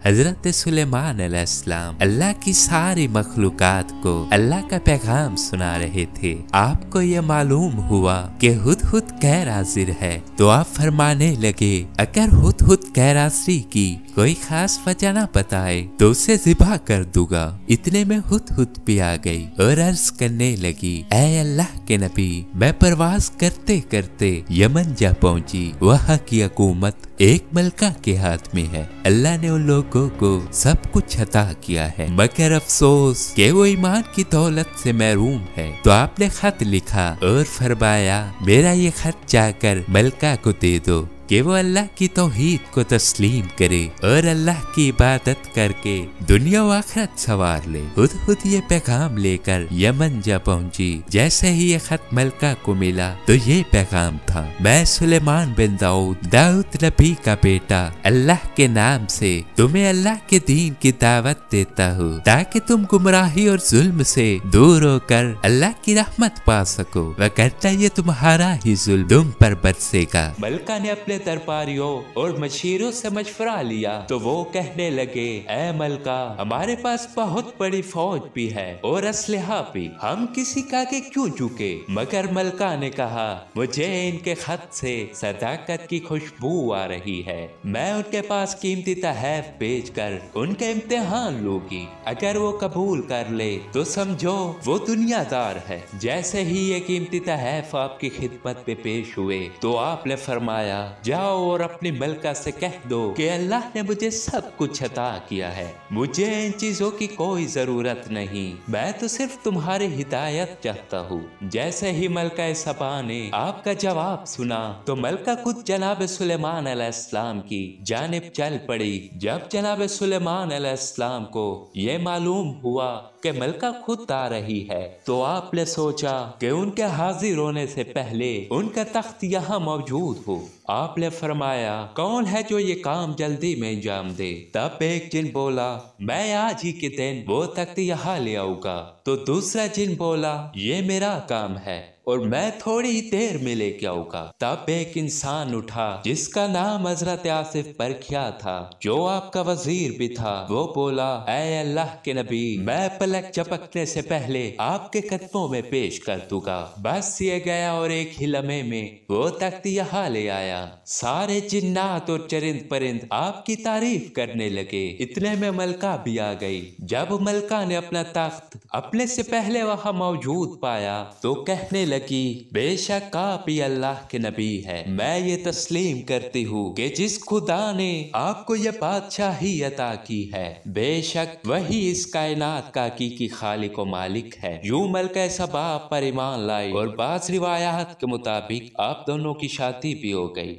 हजरत सुलेमान अलैहिस्सलाम अल्लाह की सारी मखलूकात को अल्लाह का पैगाम सुना रहे थे। आपको ये मालूम हुआ कि हुदहुद गैर हाजिर है, तो आप फरमाने लगे अगर हुदहुद गैर हाजिरी की कोई खास वजह न बताए तो उसे ज़िबा कर दूंगा। इतने में हुदहुद भी आ गई और अर्ज करने लगी, ऐ अल्लाह के नबी, मैं परवाज करते करते यमन जा पहुंची। वहाँ की हुकूमत एक मलका के हाथ में है। अल्लाह ने उन लोगों को सब कुछ अता किया है, मगर अफसोस कि वो ईमान की दौलत से महरूम है। तो आपने खत लिखा और फरमाया मेरा ये खत जाकर मलका को दे दो कि वो अल्लाह की तौहीद को तस्लीम करे और अल्लाह की इबादत करके दुनिया व आखिरत संवार ले। हुदहुद ये पैगाम लेकर यमन जा पहुंची। जैसे ही ये खत मलका को मिला तो ये पैगाम था, मैं सुलेमान बिन दाऊद नबी का बेटा, अल्लाह के नाम से तुम्हें अल्लाह के दीन की दावत देता हूँ ताकि तुम गुमराही और जुल्म से दूर होकर अल्लाह की रहमत पा सको, वगरना ये तुम्हारा ही जुल्म तुम पर बरसेगा। मलका ने अपने दरबारियों और मशीरों से मशवरा लिया तो वो कहने लगे, ऐ मलका, हमारे पास बहुत बड़ी फौज भी है और असलहा भी, हम किसी का के क्यों झुके। मगर मलका ने कहा, मुझे इनके खत से सदाकत की खुशबू आ रही है, मैं उनके पास कीमती तहफ भेजकर उनका इम्तिहान लूंगी। अगर वो कबूल कर ले तो समझो वो दुनियादार है। जैसे ही ये कीमती तहफ आपकी खिदमत में पेश हुए तो आपने फरमाया, जाओ और अपनी मलका से कह दो कि अल्लाह ने मुझे सब कुछ अता किया है, मुझे इन चीजों की कोई जरूरत नहीं, मैं तो सिर्फ तुम्हारी हिदायत चाहता हूँ। जैसे ही मलका सबा ने आपका जवाब सुना तो मलका खुद जनाब सुलेमान अलैहिस्सलाम की जानिब चल पड़ी। जब जनाब सुलेमान अलैहिस्सलाम को ये मालूम हुआ कि मलका खुद आ रही है तो आपने सोचा कि उनके हाजिर होने से पहले उनका तख्त यहाँ मौजूद हो। आपने फरमाया, कौन है जो ये काम जल्दी में अंजाम दे। तब एक जिन बोला, मैं आज ही के दिन वो तख्त यहाँ ले आऊंगा। तो दूसरा जिन बोला, ये मेरा काम है और मैं थोड़ी देर में लेके आऊंगा। तब एक इंसान उठा जिसका नाम हजरत आसिफ बरखिया था, जो आपका वजीर भी था। वो बोला, ऐ अल्लाह के नबी, मैं पलक झपकने से पहले आपके कदमों में पेश कर दूंगा। बस ये गया और एक ही लम्हे में वो तख्त यहाँ ले आया। सारे जिन्नात और चरिंद परिंद आपकी तारीफ करने लगे। इतने में मलका भी आ गई। जब मलका ने अपना तख्त अपने से पहले वहाँ मौजूद पाया तो कहने लगी, बेशक आप ही अल्लाह के नबी है। मैं ये तस्लीम करती हूँ कि जिस खुदा ने आपको ये बादशाही अता की है, बेशक वही इस कायनात का हकीकी खालिक व मालिक है। यूं मलका सबा पर ईमान लाई और बाज़ रिवायात के मुताबिक आप दोनों की शादी भी हो गई।